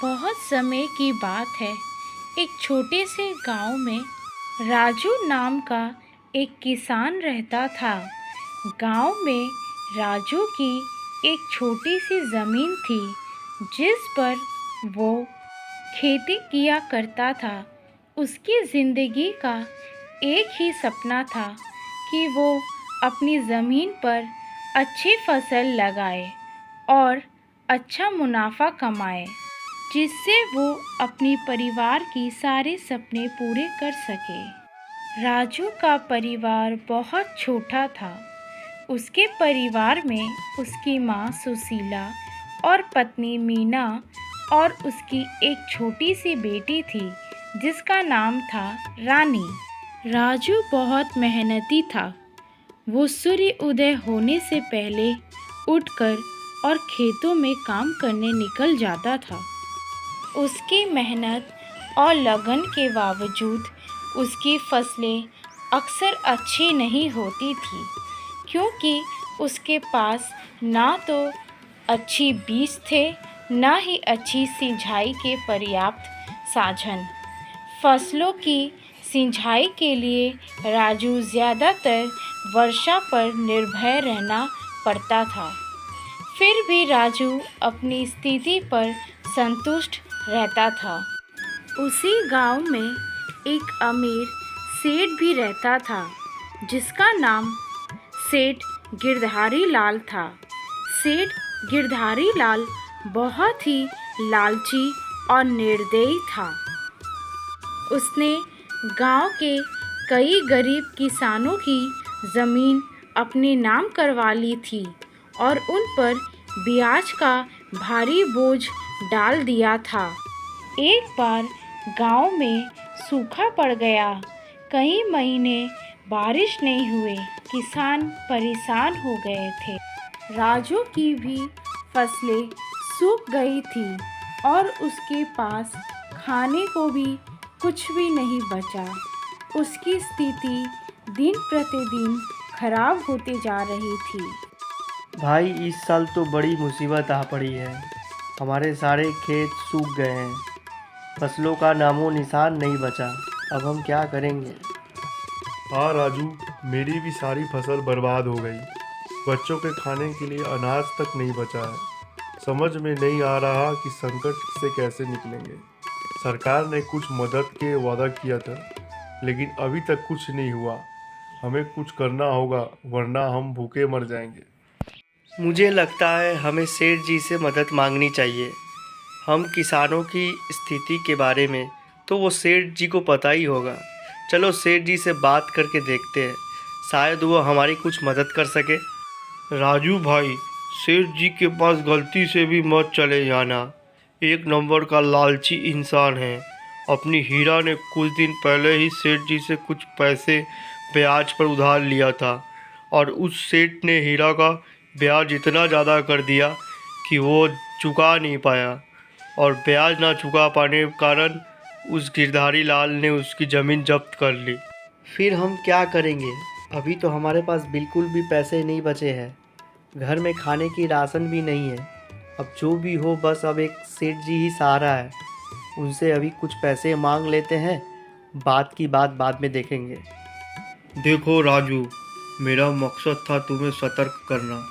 बहुत समय की बात है। एक छोटे से गांव में राजू नाम का एक किसान रहता था। गांव में राजू की एक छोटी सी ज़मीन थी जिस पर वो खेती किया करता था। उसकी ज़िंदगी का एक ही सपना था कि वो अपनी ज़मीन पर अच्छी फसल लगाए और अच्छा मुनाफा कमाए, जिससे वो अपनी परिवार की सारे सपने पूरे कर सके। राजू का परिवार बहुत छोटा था। उसके परिवार में उसकी माँ सुशीला और पत्नी मीना और उसकी एक छोटी सी बेटी थी जिसका नाम था रानी। राजू बहुत मेहनती था। वो सूर्य उदय होने से पहले उठकर और खेतों में काम करने निकल जाता था। उसकी मेहनत और लगन के बावजूद उसकी फसलें अक्सर अच्छी नहीं होती थी, क्योंकि उसके पास ना तो अच्छी बीज थे, ना ही अच्छी सिंचाई के पर्याप्त साधन। फसलों की सिंचाई के लिए राजू ज़्यादातर वर्षा पर निर्भर रहना पड़ता था। फिर भी राजू अपनी स्थिति पर संतुष्ट रहता था। उसी गांव में एक अमीर सेठ भी रहता था जिसका नाम सेठ गिरधारी लाल था। सेठ गिरधारी लाल बहुत ही लालची और निर्दयी था। उसने गांव के कई गरीब किसानों की ज़मीन अपने नाम करवा ली थी और उन पर ब्याज का भारी बोझ डाल दिया था। एक बार गांव में सूखा पड़ गया। कई महीने बारिश नहीं हुए। किसान परेशान हो गए थे। राजू की भी फसलें सूख गई थी और उसके पास खाने को भी कुछ भी नहीं बचा। उसकी स्थिति दिन प्रतिदिन खराब होती जा रही थी। भाई, इस साल तो बड़ी मुसीबत आ पड़ी है। हमारे सारे खेत सूख गए हैं। फसलों का नामो निशान नहीं बचा। अब हम क्या करेंगे? हाँ राजू, मेरी भी सारी फसल बर्बाद हो गई। बच्चों के खाने के लिए अनाज तक नहीं बचा है। समझ में नहीं आ रहा कि संकट से कैसे निकलेंगे। सरकार ने कुछ मदद के वादा किया था, लेकिन अभी तक कुछ नहीं हुआ। हमें कुछ करना होगा, वरना हम भूखे मर जाएंगे। मुझे लगता है हमें सेठ जी से मदद मांगनी चाहिए। हम किसानों की स्थिति के बारे में तो वो सेठ जी को पता ही होगा। चलो सेठ जी से बात करके देखते हैं, शायद वो हमारी कुछ मदद कर सके। राजू भाई, सेठ जी के पास गलती से भी मत चले जाना। एक नंबर का लालची इंसान है। अपनी हीरा ने कुछ दिन पहले ही सेठ जी से कुछ पैसे ब्याज पर उधार लिया था और उस सेठ ने हीरा का ब्याज इतना ज़्यादा कर दिया कि वो चुका नहीं पाया और ब्याज ना चुका पाने के कारण उस गिरधारी लाल ने उसकी ज़मीन जब्त कर ली। फिर हम क्या करेंगे? अभी तो हमारे पास बिल्कुल भी पैसे नहीं बचे हैं। घर में खाने की राशन भी नहीं है। अब जो भी हो, बस अब एक सेठ जी ही सहारा है। उनसे अभी कुछ पैसे मांग लेते हैं। बात की बात बाद में देखेंगे। देखो राजू, मेरा मकसद था तुम्हें सतर्क करना।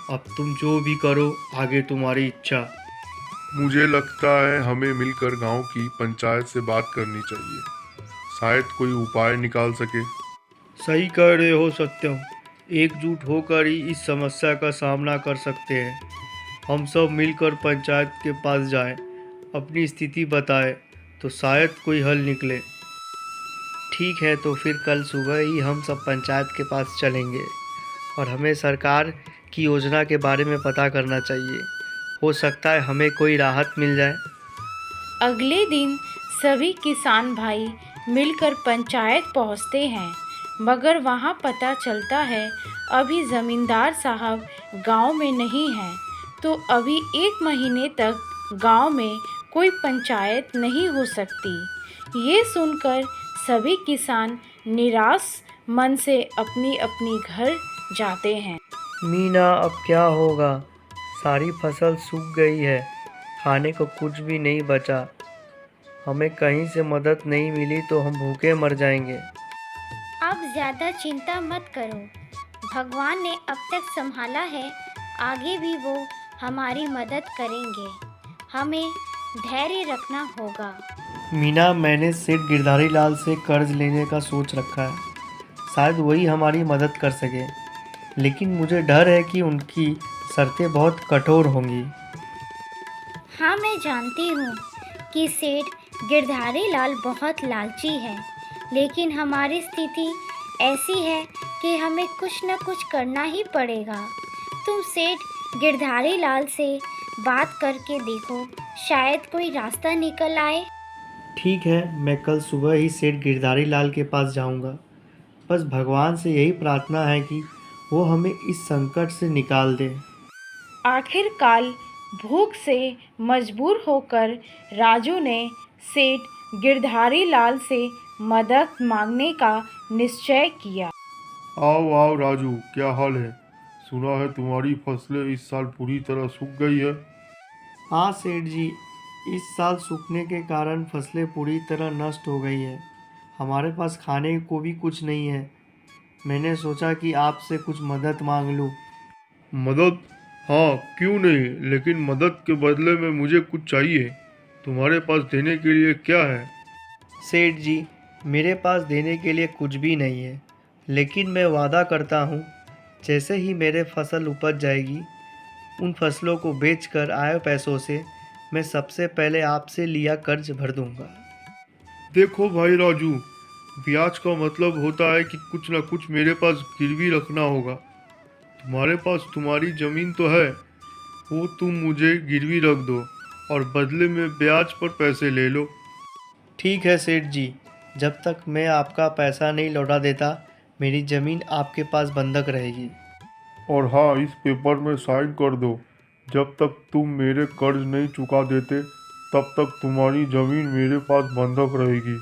अब तुम जो भी करो, आगे तुम्हारी इच्छा। मुझे लगता है हमें मिलकर गांव की पंचायत से बात करनी चाहिए। शायद कोई उपाय निकाल सके। सही कह रहे हो सत्यम। एकजुट होकर ही इस समस्या का सामना कर सकते हैं। हम सब मिलकर पंचायत के पास जाएं, अपनी स्थिति बताएं, तो शायद कोई हल निकले। ठीक है, तो फिर कल सुबह ही हम सब पंचायत के पास चलेंगे और हमें सरकार की योजना के बारे में पता करना चाहिए। हो सकता है हमें कोई राहत मिल जाए। अगले दिन सभी किसान भाई मिलकर पंचायत पहुंचते हैं, मगर वहां पता चलता है अभी ज़मींदार साहब गांव में नहीं हैं। तो अभी 1 महीने तक गांव में कोई पंचायत नहीं हो सकती। ये सुनकर सभी किसान निराश मन से अपनी अपनी घर जाते हैं। मीना, अब क्या होगा? सारी फसल सूख गई है। खाने को कुछ भी नहीं बचा। हमें कहीं से मदद नहीं मिली तो हम भूखे मर जाएंगे। आप ज़्यादा चिंता मत करो, भगवान ने अब तक संभाला है, आगे भी वो हमारी मदद करेंगे। हमें धैर्य रखना होगा। मीना, मैंने सेठ गिरधारी लाल से कर्ज लेने का सोच रखा है। शायद वही हमारी मदद कर सके, लेकिन मुझे डर है कि उनकी शर्तें बहुत कठोर होंगी। हाँ, मैं जानती हूँ कि सेठ गिरधारी लाल बहुत लालची है, लेकिन हमारी स्थिति ऐसी है कि हमें कुछ न कुछ करना ही पड़ेगा। तुम सेठ गिरधारी लाल से बात करके देखो, शायद कोई रास्ता निकल आए। ठीक है, मैं कल सुबह ही सेठ गिरधारी लाल के पास जाऊंगा। बस भगवान से यही प्रार्थना है कि वो हमें इस संकट से निकाल दे। आखिरकार भूख से मजबूर होकर राजू ने सेठ गिरधारी लाल से मदद मांगने का निश्चय किया। आओ आओ राजू, क्या हाल है? सुना है तुम्हारी फसलें इस साल पूरी तरह सूख गई है। हाँ सेठ जी, इस साल सूखने के कारण फसलें पूरी तरह नष्ट हो गई है। हमारे पास खाने को भी कुछ नहीं है। मैंने सोचा कि आपसे कुछ मदद मांग लूँ। मदद? हाँ, क्यों नहीं, लेकिन मदद के बदले में मुझे कुछ चाहिए। तुम्हारे पास देने के लिए क्या है? सेठ जी, मेरे पास देने के लिए कुछ भी नहीं है, लेकिन मैं वादा करता हूँ, जैसे ही मेरे फसल उपज जाएगी, उन फसलों को बेचकर आए पैसों से मैं सबसे पहले आपसे लिया कर्ज भर दूंगा। देखो भाई राजू, ब्याज का मतलब होता है कि कुछ ना कुछ मेरे पास गिरवी रखना होगा। तुम्हारे पास तुम्हारी ज़मीन तो है, वो तुम मुझे गिरवी रख दो और बदले में ब्याज पर पैसे ले लो। ठीक है सेठ जी, जब तक मैं आपका पैसा नहीं लौटा देता, मेरी ज़मीन आपके पास बंधक रहेगी। और हाँ, इस पेपर में साइन कर दो। जब तक तुम मेरे कर्ज नहीं चुका देते, तब तक तुम्हारी ज़मीन मेरे पास बंधक रहेगी,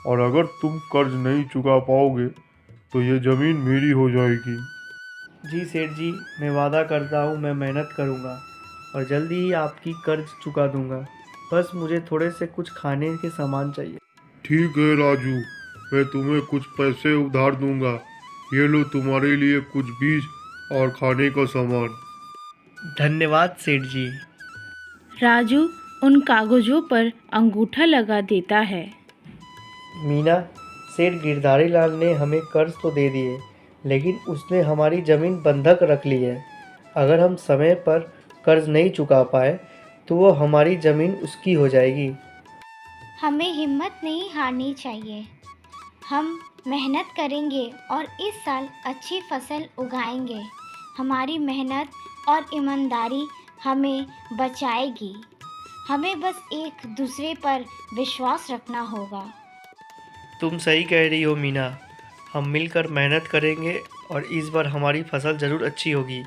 और अगर तुम कर्ज नहीं चुका पाओगे तो ये ज़मीन मेरी हो जाएगी। जी सेठ जी, मैं वादा करता हूँ, मैं मेहनत करूँगा और जल्दी ही आपकी कर्ज चुका दूँगा। बस मुझे थोड़े से कुछ खाने के सामान चाहिए। ठीक है राजू, मैं तुम्हें कुछ पैसे उधार दूंगा। ये लो तुम्हारे लिए कुछ बीज और खाने का सामान। धन्यवाद सेठ जी। राजू उन कागजों पर अंगूठा लगा देता है। मीना, सेठ गिरधारी लाल ने हमें कर्ज तो दे दिए, लेकिन उसने हमारी ज़मीन बंधक रख ली है। अगर हम समय पर कर्ज नहीं चुका पाए तो वो हमारी ज़मीन उसकी हो जाएगी। हमें हिम्मत नहीं हारनी चाहिए। हम मेहनत करेंगे और इस साल अच्छी फसल उगाएंगे। हमारी मेहनत और ईमानदारी हमें बचाएगी। हमें बस एक दूसरे पर विश्वास रखना होगा। तुम सही कह रही हो मीना, हम मिलकर मेहनत करेंगे और इस बार हमारी फसल ज़रूर अच्छी होगी।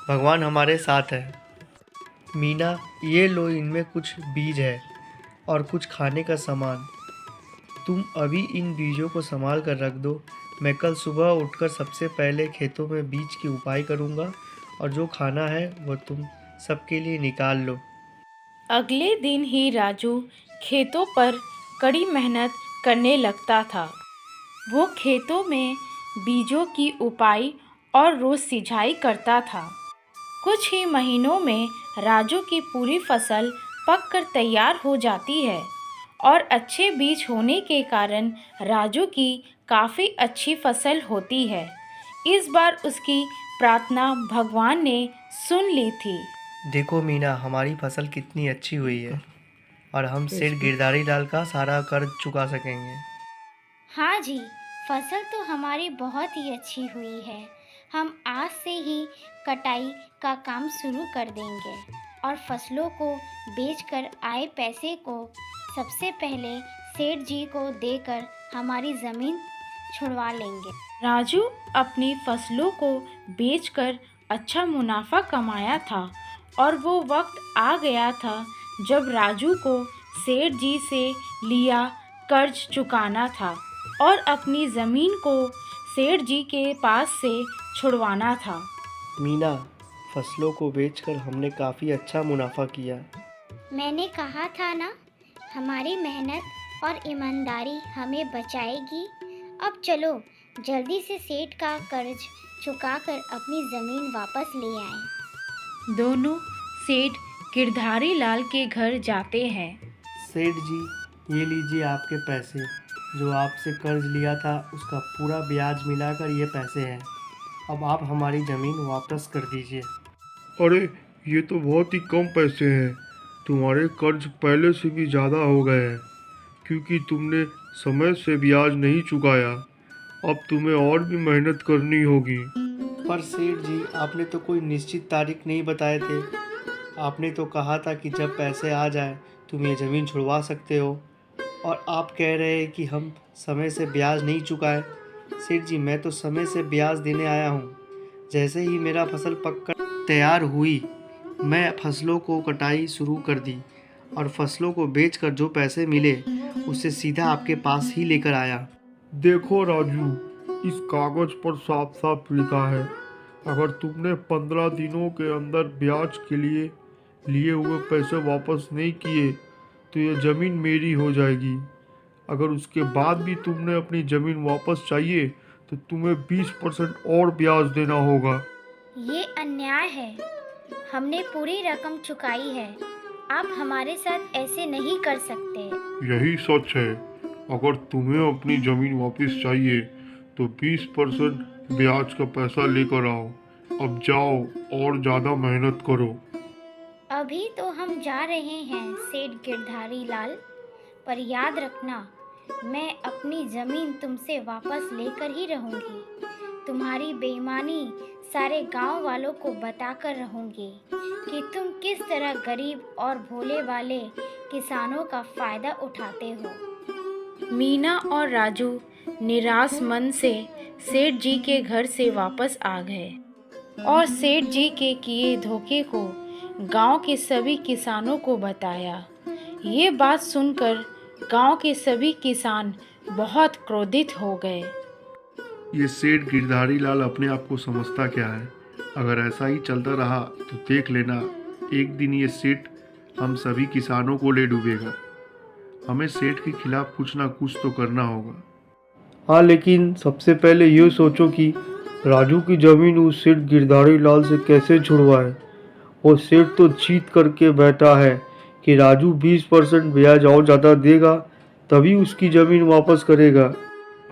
भगवान हमारे साथ है। मीना, ये लो, इनमें कुछ बीज है और कुछ खाने का सामान। तुम अभी इन बीजों को संभाल कर रख दो। मैं कल सुबह उठकर सबसे पहले खेतों में बीज की उपाय करूँगा और जो खाना है वो तुम सबके लिए निकाल लो। अगले दिन ही राजू खेतों पर कड़ी मेहनत करने लगता था। वो खेतों में बीजों की उपाई और रोज सिंचाई करता था। कुछ ही महीनों में राजू की पूरी फसल पककर तैयार हो जाती है और अच्छे बीज होने के कारण राजू की काफ़ी अच्छी फसल होती है। इस बार उसकी प्रार्थना भगवान ने सुन ली थी। देखो मीना, हमारी फसल कितनी अच्छी हुई है और हम सेठ गिरधारी लाल का सारा कर्ज चुका सकेंगे। हाँ जी, फसल तो हमारी बहुत ही अच्छी हुई है। हम आज से ही कटाई का काम शुरू कर देंगे और फसलों को बेचकर आए पैसे को सबसे पहले सेठ जी को देकर हमारी ज़मीन छुड़वा लेंगे। राजू अपनी फसलों को बेचकर अच्छा मुनाफा कमाया था और वो वक्त आ गया था जब राजू को सेठ जी से लिया कर्ज चुकाना था और अपनी ज़मीन को सेठ जी के पास से छुड़वाना था। मीना, फसलों को बेचकर हमने काफ़ी अच्छा मुनाफा किया। मैंने कहा था ना, हमारी मेहनत और ईमानदारी हमें बचाएगी। अब चलो जल्दी से सेठ का कर्ज चुकाकर अपनी ज़मीन वापस ले आएं। दोनों सेठ गिरधारी लाल के घर जाते हैं। सेठ जी, ये लीजिए आपके पैसे। जो आपसे कर्ज लिया था उसका पूरा ब्याज मिलाकर ये पैसे हैं। अब आप हमारी ज़मीन वापस कर दीजिए। अरे ये तो बहुत ही कम पैसे हैं। तुम्हारे कर्ज पहले से भी ज़्यादा हो गए हैं क्योंकि तुमने समय से ब्याज नहीं चुकाया। अब तुम्हें और भी मेहनत करनी होगी। पर सेठ जी, आपने तो कोई निश्चित तारीख नहीं बताए थे। आपने तो कहा था कि जब पैसे आ जाए तुम ये ज़मीन छुड़वा सकते हो, और आप कह रहे हैं कि हम समय से ब्याज नहीं चुकाए। सेठ जी, मैं तो समय से ब्याज देने आया हूँ। जैसे ही मेरा फसल पककर तैयार हुई, मैं फसलों को कटाई शुरू कर दी और फसलों को बेचकर जो पैसे मिले उससे सीधा आपके पास ही लेकर आया। देखो राजू, इस कागज पर साफ साफ लिखा है, अगर तुमने 15 दिनों के अंदर ब्याज के लिए हुए पैसे वापस नहीं किए तो ये ज़मीन मेरी हो जाएगी। अगर उसके बाद भी तुमने अपनी ज़मीन वापस चाहिए तो तुम्हें 20% और ब्याज देना होगा। ये अन्याय है। हमने पूरी रकम चुकाई है। आप हमारे साथ ऐसे नहीं कर सकते। यही सच है। अगर तुम्हें अपनी ज़मीन वापस चाहिए तो 20% ब्याज का पैसा लेकर आओ। अब जाओ और ज़्यादा मेहनत करो। अभी तो हम जा रहे हैं सेठ गिरधारी लाल, पर याद रखना, मैं अपनी ज़मीन तुमसे वापस लेकर ही रहूँगी। तुम्हारी बेईमानी सारे गांव वालों को बताकर रहूँगी कि तुम किस तरह गरीब और भोले वाले किसानों का फ़ायदा उठाते हो। मीना और राजू निराश मन से सेठ जी के घर से वापस आ गए और सेठ जी के किए धोखे को गांव के सभी किसानों को बताया। ये बात सुनकर गांव के सभी किसान बहुत क्रोधित हो गए। ये सेठ गिरधारी लाल अपने आप को समझता क्या है? अगर ऐसा ही चलता रहा तो देख लेना, एक दिन ये सेठ हम सभी किसानों को ले डूबेगा। हमें सेठ के खिलाफ कुछ ना कुछ तो करना होगा। हाँ, लेकिन सबसे पहले ये सोचो कि राजू की ज़मीन उस सेठ गिरधारी लाल से कैसे छुड़वाए। वो सेठ तो जीत करके बैठा है कि राजू 20% ब्याज और ज़्यादा देगा तभी उसकी ज़मीन वापस करेगा।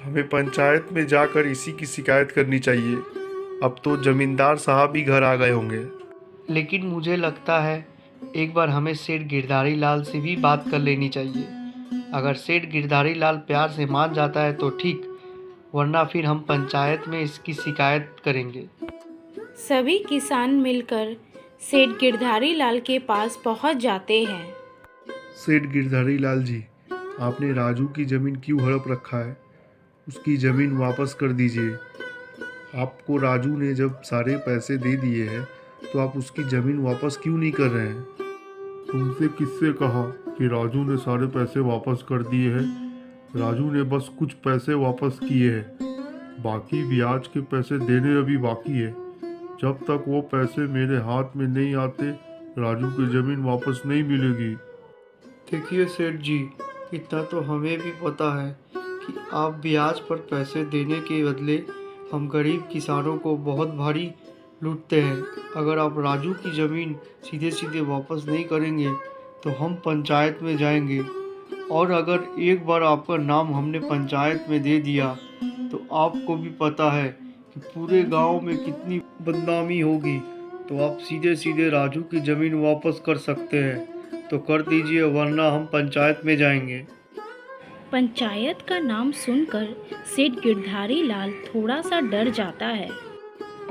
हमें पंचायत में जाकर इसी की शिकायत करनी चाहिए। अब तो जमींदार साहब भी घर आ गए होंगे। लेकिन मुझे लगता है एक बार हमें सेठ गिरधारी लाल से भी बात कर लेनी चाहिए। अगर सेठ गिरधारी लाल प्यार से मान जाता है तो ठीक, वरना फिर हम पंचायत में इसकी शिकायत करेंगे। सभी किसान मिलकर सेठ गिरधारी लाल के पास पहुंच जाते हैं। सेठ गिरधारी लाल जी, आपने राजू की ज़मीन क्यों हड़प रखा है? उसकी ज़मीन वापस कर दीजिए। आपको राजू ने जब सारे पैसे दे दिए हैं तो आप उसकी ज़मीन वापस क्यों नहीं कर रहे हैं? तुमसे किससे कहा कि राजू ने सारे पैसे वापस कर दिए हैं? राजू ने बस कुछ पैसे वापस किए हैं, बाकी ब्याज के पैसे देने अभी बाकी है। जब तक वो पैसे मेरे हाथ में नहीं आते राजू की ज़मीन वापस नहीं मिलेगी। देखिए सेठ जी, इतना तो हमें भी पता है कि आप ब्याज पर पैसे देने के बदले हम गरीब किसानों को बहुत भारी लूटते हैं। अगर आप राजू की ज़मीन सीधे सीधे वापस नहीं करेंगे तो हम पंचायत में जाएंगे, और अगर एक बार आपका नाम हमने पंचायत में दे दिया तो आपको भी पता है कि पूरे गांव में कितनी बदनामी होगी। तो आप सीधे सीधे राजू की ज़मीन वापस कर सकते हैं तो कर दीजिए, वरना हम पंचायत में जाएंगे। पंचायत का नाम सुनकर सेठ गिरधारी लाल थोड़ा सा डर जाता है।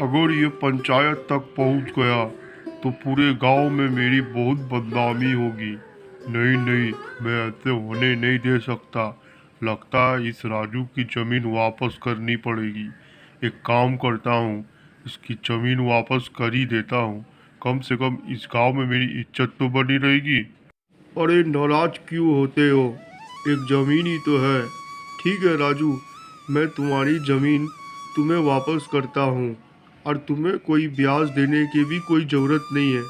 अगर ये पंचायत तक पहुंच गया तो पूरे गांव में मेरी बहुत बदनामी होगी। नहीं, मैं ऐसे होने नहीं दे सकता। लगता है इस राजू की ज़मीन वापस करनी पड़ेगी। एक काम करता हूँ, इसकी ज़मीन वापस कर ही देता हूँ। कम से कम इस गांव में मेरी इज्जत तो बनी रहेगी। अरे नाराज क्यों होते हो? एक ज़मीन ही तो है। ठीक है राजू, मैं तुम्हारी ज़मीन तुम्हें वापस करता हूँ और तुम्हें कोई ब्याज देने की भी कोई ज़रूरत नहीं है।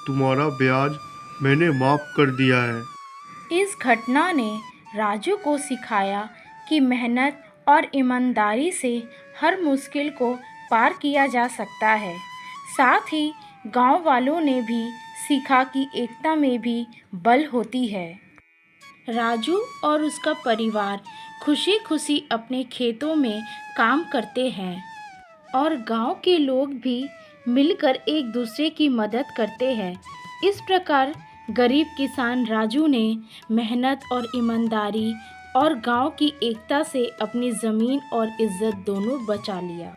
तुम्हारा ब्याज मैंने माफ़ कर दिया है। इस घटना ने राजू को सिखाया कि मेहनत और ईमानदारी से हर मुश्किल को पार किया जा सकता है। साथ ही गांव वालों ने भी सीखा कि एकता में भी बल होती है। राजू और उसका परिवार खुशी खुशी अपने खेतों में काम करते हैं और गांव के लोग भी मिलकर एक दूसरे की मदद करते हैं। इस प्रकार गरीब किसान राजू ने मेहनत और ईमानदारी और गांव की एकता से अपनी ज़मीन और इज्जत दोनों बचा लिया।